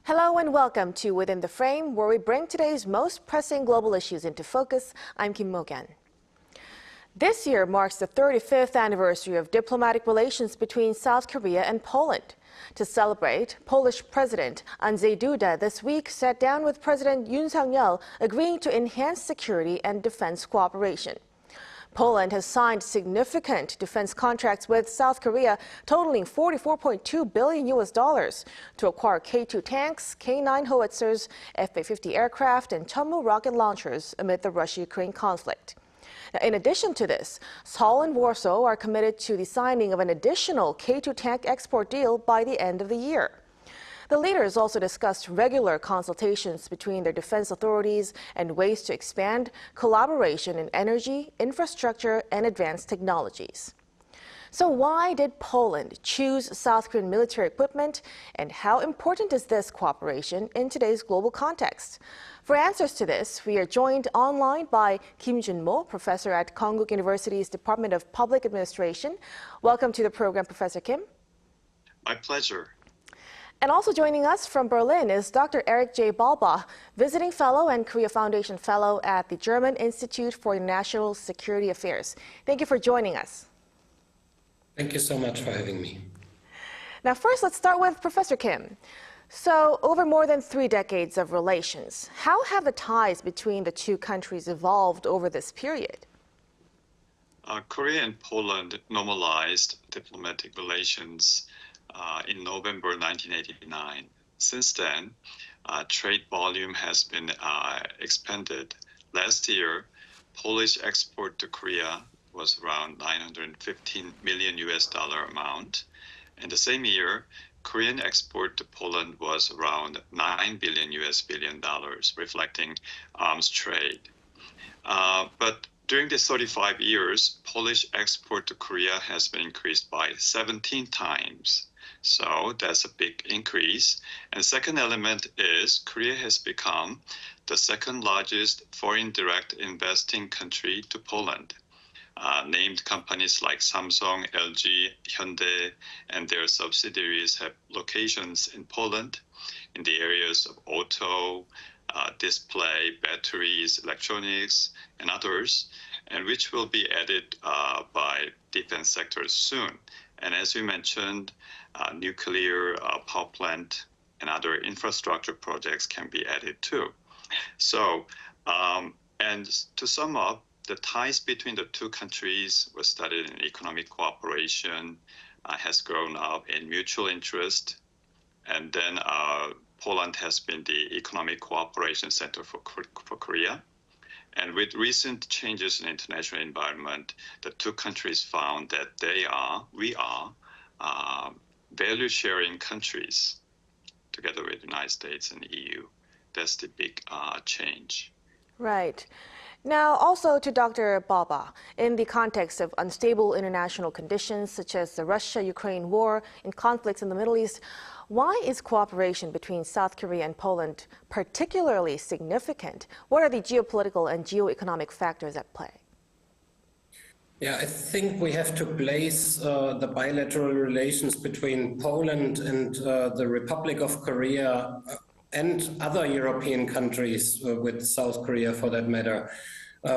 Hello and welcome to Within the Frame, where we bring today's most pressing global issues into focus. I'm Kim Mok-yeon. This year marks the 35th anniversary of diplomatic relations between South Korea and Poland. To celebrate, Polish President Andrzej Duda this week sat down with President Yoon Suk-yeol, agreeing to enhance security and defense cooperation. Poland has signed significant defense contracts with South Korea totaling $44.2 billion to acquire K2 tanks, K9 howitzers, F-50 aircraft, and Chunmoo rocket launchers amid the Russia-Ukraine conflict. Now, in addition to this, Seoul and Warsaw are committed to the signing of an additional K2 tank export deal by the end of the year. The leaders also discussed regular consultations between their defense authorities and ways to expand collaboration in energy, infrastructure, and advanced technologies. So why did Poland choose South Korean military equipment, and how important is this cooperation in today's global context? For answers to this, we are joined online by Chunmoo, professor at Konkuk University's Department of Public Administration. Welcome to the program, Professor Kim. My pleasure. And also joining us from Berlin is Dr. Eric J. Balba, visiting fellow and Korea Foundation fellow at the German Institute for National Security Affairs. Thank you for joining us. Thank you so much for having me. Now, first, let's start with Professor Kim. So, over more than 3 decades of relations, how have the ties between the two countries evolved over this period? Korea and Poland normalized diplomatic relations in November 1989. Since then, trade volume has been expanded. Last year, Polish export to Korea was around $915 million amount. And the same year, Korean export to Poland was around $9 billion, reflecting arms trade. But during the 35 years, Polish export to Korea has been increased by 17 times. So that's a big increase. And the second element is Korea has become the second largest foreign direct investing country to Poland. Named companies like Samsung, LG, Hyundai, and their subsidiaries have locations in Poland in the areas of auto, display, batteries, electronics, and others, and which will be added by defense sectors soon. And as we mentioned, nuclear power plant and other infrastructure projects can be added too. So, and to sum up, the ties between the two countries were studied in economic cooperation, has grown up in mutual interest, and then Poland has been the economic cooperation center for Korea. And with recent changes in international environment, the two countries found that we are value-sharing countries together with the United States and the EU. That's the big change. Right. Now, also to Dr. Balba, in the context of unstable international conditions such as the Russia-Ukraine war and conflicts in the Middle East, why is cooperation between South Korea and Poland particularly significant? What are the geopolitical and geoeconomic factors at play? Yeah, I think we have to place the bilateral relations between Poland and the Republic of Korea and other European countries with South Korea for that matter.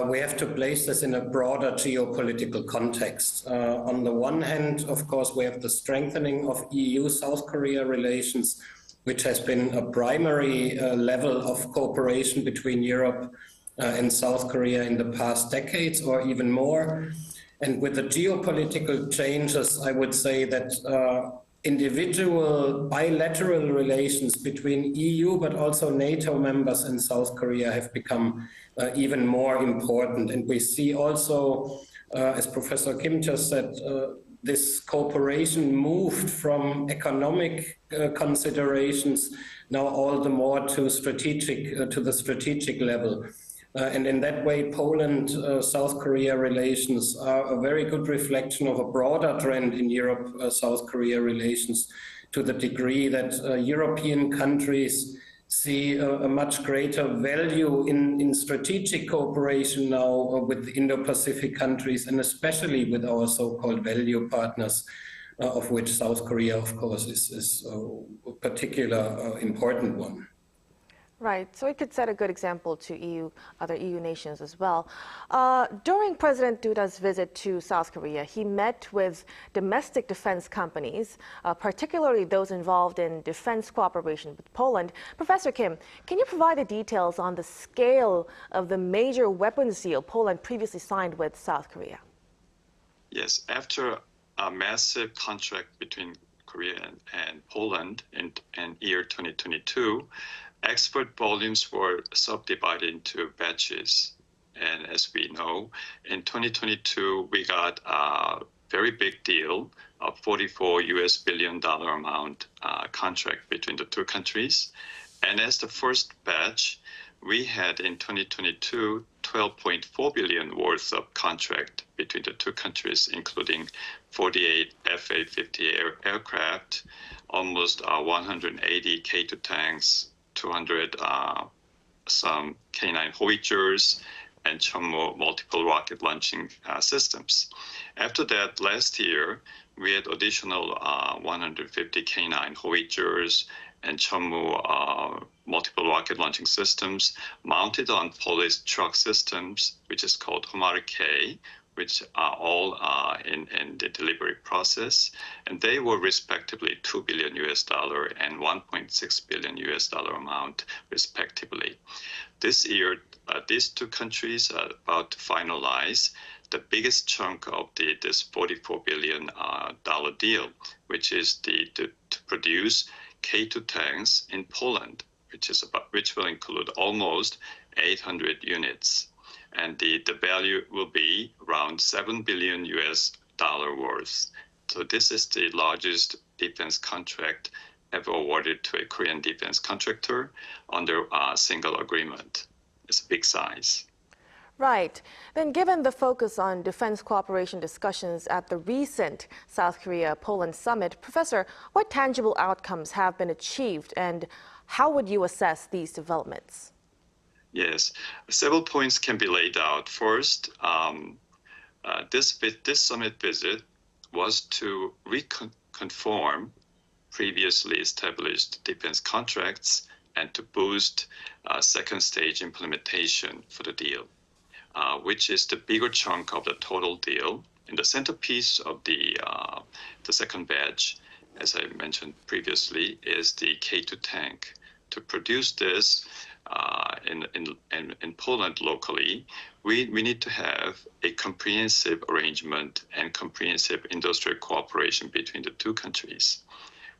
We have to place this in a broader geopolitical context. On the one hand, of course, we have the strengthening of EU-South Korea relations, which has been a primary level of cooperation between Europe and South Korea in the past decades or even more. And with the geopolitical changes, I would say that individual bilateral relations between EU but also NATO members in South Korea have become even more important. And we see also, as Professor Kim just said, this cooperation moved from economic considerations now all the more to the strategic level. And in that way, Poland-South Korea relations are a very good reflection of a broader trend in Europe-South Korea relations, to the degree that European countries see a much greater value in strategic cooperation now with Indo-Pacific countries, and especially with our so-called value partners, of which South Korea, of course, is a particular important one. Right, so it could set a good example to other EU nations as well. During President Duda's visit to South Korea, he met with domestic defense companies, particularly those involved in defense cooperation with Poland. Professor Kim, can you provide the details on the scale of the major weapons deal Poland previously signed with South Korea? Yes, after a massive contract between Korea and Poland in year 2022, export volumes were subdivided into batches. And as we know, in 2022, we got a very big deal, a $44 billion amount contract between the two countries. And as the first batch, we had in 2022, 12.4 billion worth of contract between the two countries, including 48 F-A-50 aircraft, almost 180 K2 tanks, 200 some K9 howitzers, and Chunmoo multiple rocket launching systems. After that, last year, we had additional 150 K9 howitzers and Chunmoo multiple rocket launching systems mounted on Polish truck systems, which is called Howitzers, which are all in the delivery process, and they were respectively $2 billion and $1.6 billion amount, respectively. This year, these two countries are about to finalize the biggest chunk of this $44 billion deal, which is to produce K2 tanks in Poland, which will include almost 800 units. And the value will be around $7 billion worth. So this is the largest defense contract ever awarded to a Korean defense contractor under a single agreement. It's a big size. Right. Then given the focus on defense cooperation discussions at the recent South Korea-Poland summit, Professor, what tangible outcomes have been achieved and how would you assess these developments? Yes, several points can be laid out. First, this summit visit was to reconfirm previously established defense contracts and to boost second stage implementation for the deal, which is the bigger chunk of the total deal. And the centerpiece of the second batch, as I mentioned previously, is the K2 tank. To produce this in Poland locally, we need to have a comprehensive arrangement and comprehensive industrial cooperation between the two countries.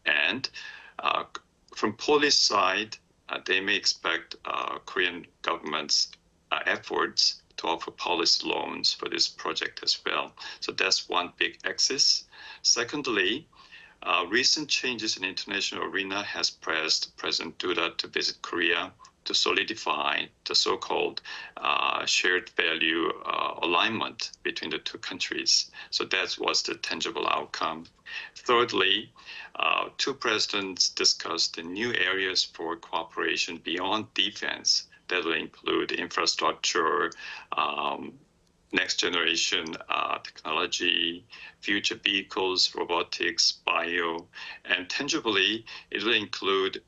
And from Polish side, they may expect Korean government's efforts to offer policy loans for this project as well. So that's one big axis. Secondly, recent changes in international arena has pressed President Duda to visit Korea to solidify the so-called shared value alignment between the two countries. So that was the tangible outcome. Thirdly, two presidents discussed the new areas for cooperation beyond defense that will include infrastructure, next generation technology, future vehicles, robotics, bio, and tangibly, it will include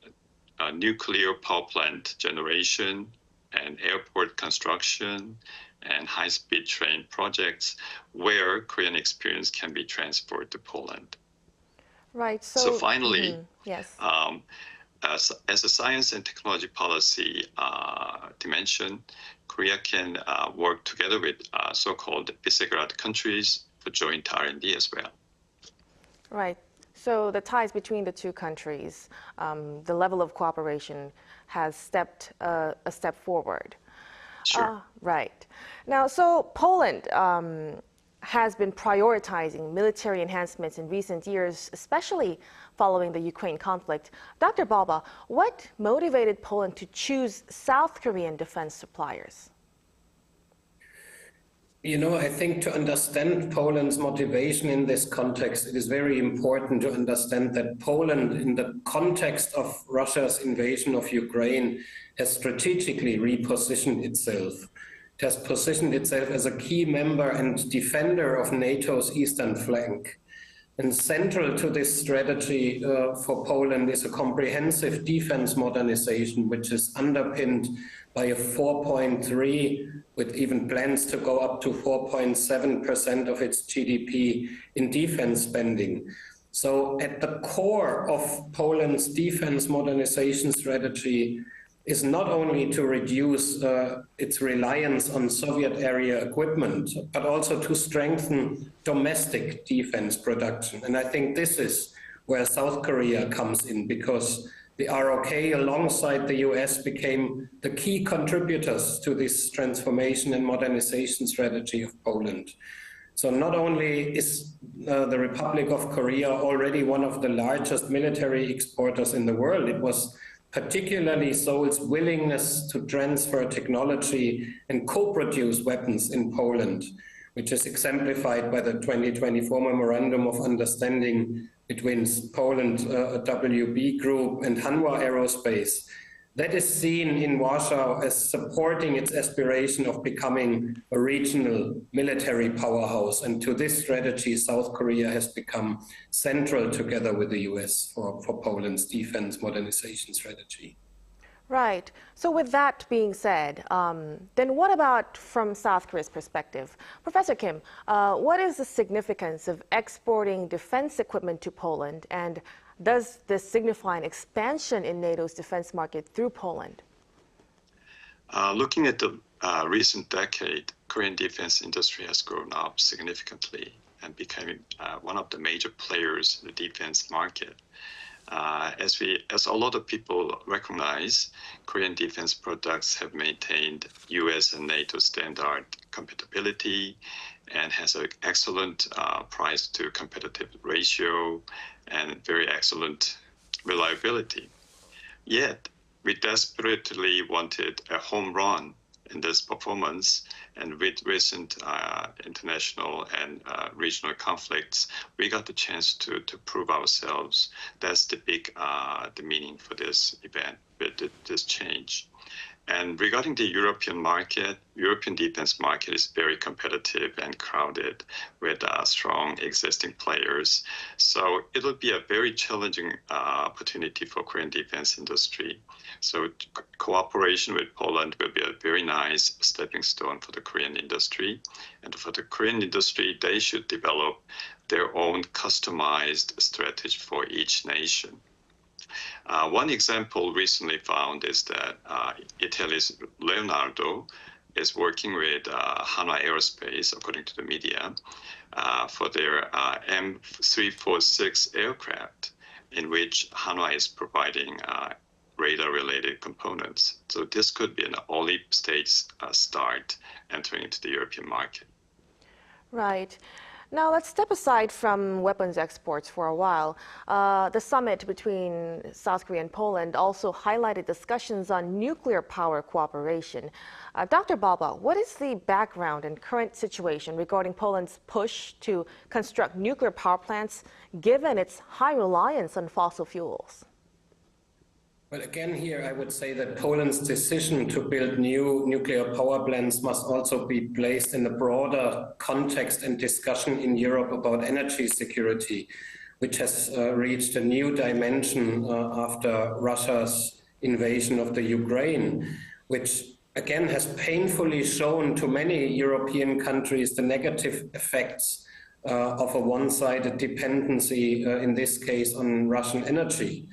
nuclear power plant generation and airport construction and high-speed train projects where Korean experience can be transferred to Poland. Right. So finally, yes. As a science and technology policy dimension, Korea can work together with so-called Visegrad countries for joint R&D as well. Right. So the ties between the two countries, the level of cooperation has stepped a step forward. Sure. Right. Now, so Poland has been prioritizing military enhancements in recent years, especially following the Ukraine conflict. Dr. Balba, what motivated Poland to choose South Korean defense suppliers? You know, I think to understand Poland's motivation in this context, it is very important to understand that Poland, in the context of Russia's invasion of Ukraine, has strategically repositioned itself. It has positioned itself as a key member and defender of NATO's eastern flank. And central to this strategy for Poland is a comprehensive defense modernization, which is underpinned by a 4.3, with even plans to go up to 4.7% of its GDP in defense spending. So at the core of Poland's defense modernization strategy is not only to reduce its reliance on Soviet-era equipment, but also to strengthen domestic defense production. And I think this is where South Korea comes in, because the ROK, alongside the US, became the key contributors to this transformation and modernization strategy of Poland. So not only is the Republic of Korea already one of the largest military exporters in the world, it was particularly Seoul's willingness to transfer technology and co-produce weapons in Poland, which is exemplified by the 2024 Memorandum of Understanding between Poland, WB Group, and Hanwha Aerospace. That is seen in Warsaw as supporting its aspiration of becoming a regional military powerhouse. And to this strategy, South Korea has become central together with the US for Poland's defense modernization strategy. Right. So with that being said, then what about from South Korea's perspective? Professor Kim, what is the significance of exporting defense equipment to Poland, and does this signify an expansion in NATO's defense market through Poland? Looking at the recent decade, Korean defense industry has grown up significantly and became one of the major players in the defense market. As a lot of people recognize, Korean defense products have maintained US and NATO standard compatibility and has an excellent price to competitive ratio and very excellent reliability. Yet, we desperately wanted a home run in this performance, and with recent international and regional conflicts, we got the chance to prove ourselves. That's the big the meaning for this event, this change. And regarding the European market, European defense market is very competitive and crowded with strong existing players. So it'll be a very challenging opportunity for Korean defense industry. So cooperation with Poland will be a very nice stepping stone for the Korean industry. And for the Korean industry, they should develop their own customized strategy for each nation. One example recently found is that Italy's Leonardo is working with Hanwha Aerospace, according to the media, for their M346 aircraft, in which Hanwha is providing radar-related components. So this could be an early stage start entering into the European market. Right. Now let's step aside from weapons exports for a while. The summit between South Korea and Poland also highlighted discussions on nuclear power cooperation. Dr. Balba, what is the background and current situation regarding Poland's push to construct nuclear power plants, given its high reliance on fossil fuels? Well, again, here I would say that Poland's decision to build new nuclear power plants must also be placed in a broader context and discussion in Europe about energy security, which has reached a new dimension after Russia's invasion of the Ukraine, which again has painfully shown to many European countries the negative effects of a one-sided dependency, in this case on Russian energy.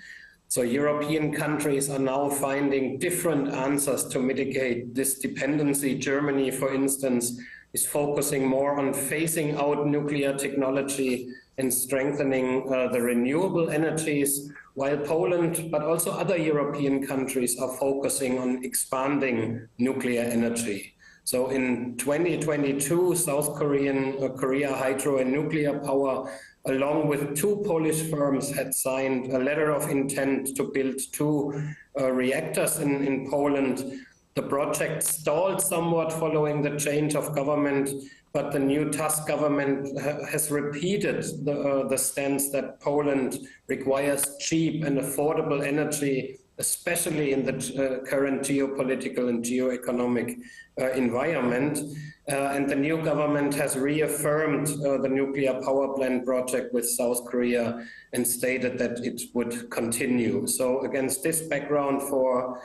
So European countries are now finding different answers to mitigate this dependency. Germany, for instance, is focusing more on phasing out nuclear technology and strengthening the renewable energies, while Poland, but also other European countries, are focusing on expanding nuclear energy. So in 2022, South Korea Hydro and Nuclear Power, along with two Polish firms, had signed a letter of intent to build two reactors in Poland. The project stalled somewhat following the change of government, but the new Tusk government has repeated the stance that Poland requires cheap and affordable energy especially in the current geopolitical and geoeconomic environment. And the new government has reaffirmed the nuclear power plant project with South Korea and stated that it would continue. So against this background for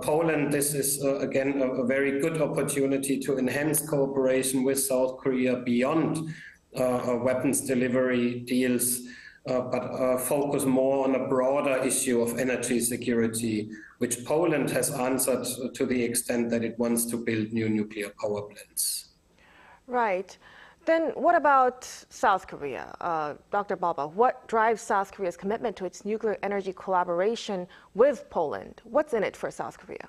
Poland, this is again a very good opportunity to enhance cooperation with South Korea beyond weapons delivery deals, but focus more on a broader issue of energy security, which Poland has answered to the extent that it wants to build new nuclear power plants. Right. Then what about South Korea? Dr. Baba, what drives South Korea's commitment to its nuclear energy collaboration with Poland? What's in it for South Korea?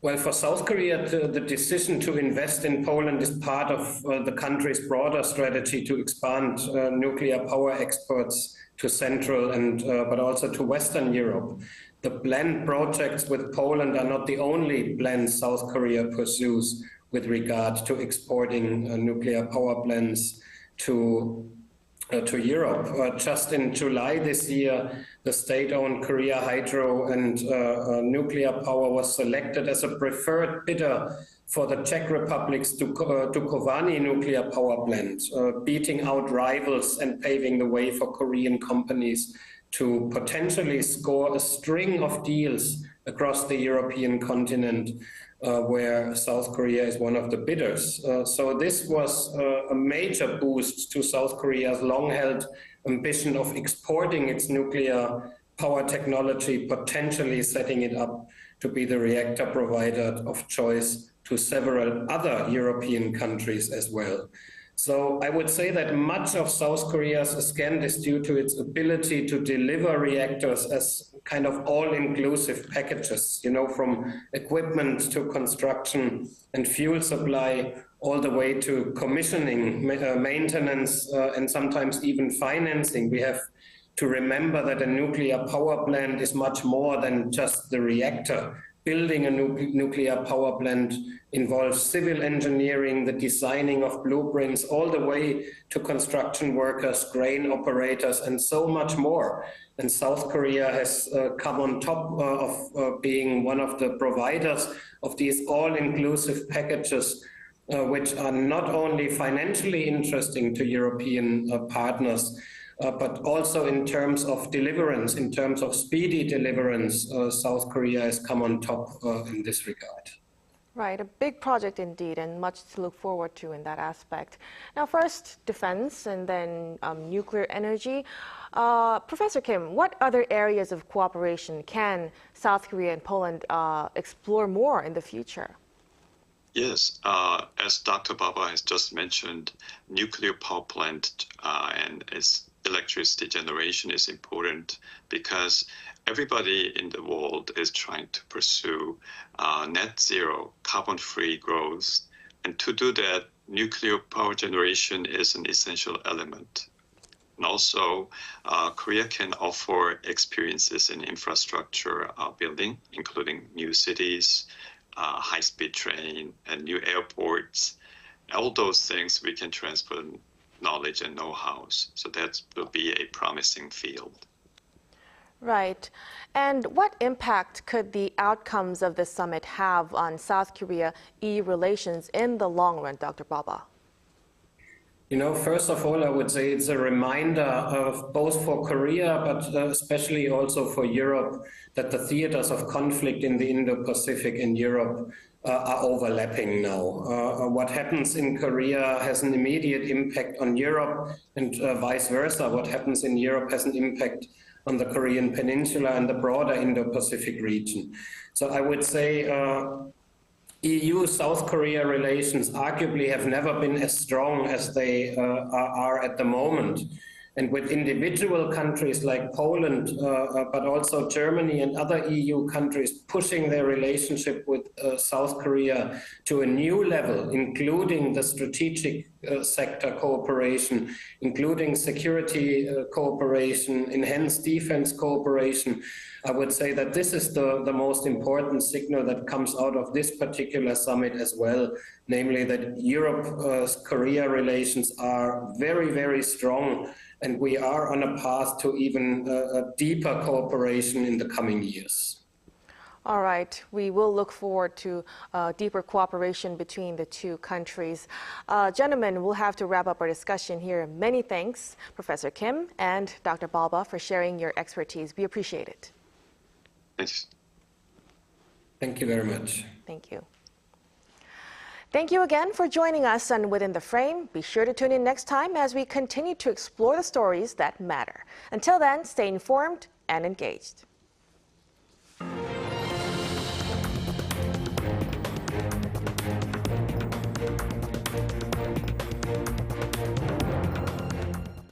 Well, for South Korea, the decision to invest in Poland is part of the country's broader strategy to expand nuclear power exports to Central and but also to Western Europe. The planned projects with Poland are not the only plans South Korea pursues with regard to exporting nuclear power plants to Europe. Just in July this year, the state-owned Korea Hydro and Nuclear Power was selected as a preferred bidder for the Czech Republic's Dukovany nuclear power plant, beating out rivals and paving the way for Korean companies to potentially score a string of deals across the European continent, where South Korea is one of the bidders. So this was a major boost to South Korea's long-held ambition of exporting its nuclear power technology, potentially setting it up to be the reactor provider of choice to several other European countries as well. So I would say that much of South Korea's ascent is due to its ability to deliver reactors as kind of all-inclusive packages, you know, from equipment to construction and fuel supply, all the way to commissioning, maintenance, and sometimes even financing. We have to remember that a nuclear power plant is much more than just the reactor. Building a nuclear power plant involves civil engineering, the designing of blueprints, all the way to construction workers, crane operators, and so much more. And South Korea has come on top of being one of the providers of these all-inclusive packages, which are not only financially interesting to European partners, but also in terms of deliverance, in terms of speedy deliverance, South Korea has come on top in this regard. Right, a big project indeed, and much to look forward to in that aspect. Now, first defense and then nuclear energy. Professor Kim, what other areas of cooperation can South Korea and Poland explore more in the future? Yes, as Dr. Baba has just mentioned, nuclear power plant and its electricity generation is important because everybody in the world is trying to pursue net zero, carbon-free growth. And to do that, nuclear power generation is an essential element. And also, Korea can offer experiences in infrastructure building, including new cities, high-speed train, and new airports. All those things we can transfer knowledge and know-hows. So that will be a promising field. Right. And what impact could the outcomes of the summit have on South Korea-EU relations in the long run, Dr. Baba? You know, first of all, I would say it's a reminder of both for Korea, but especially also for Europe, that the theaters of conflict in the Indo-Pacific and Europe are overlapping now. What happens in Korea has an immediate impact on Europe, and vice versa. What happens in Europe has an impact on the Korean Peninsula and the broader Indo-Pacific region. So I would say EU-South Korea relations arguably have never been as strong as they are at the moment. And with individual countries like Poland, but also Germany and other EU countries pushing their relationship with South Korea to a new level, including the strategic sector cooperation, including security cooperation, enhanced defense cooperation, I would say that this is the most important signal that comes out of this particular summit as well, namely that Europe-Korea relations are very, very strong, and we are on a path to even a deeper cooperation in the coming years. All right, we will look forward to deeper cooperation between the two countries. Gentlemen, we'll have to wrap up our discussion here. Many thanks, Professor Kim and Dr. Balba, for sharing your expertise. We appreciate it. Thanks. Thank you very much. Thank you. Thank you again for joining us on Within the Frame. Be sure to tune in next time as we continue to explore the stories that matter. Until then, stay informed and engaged.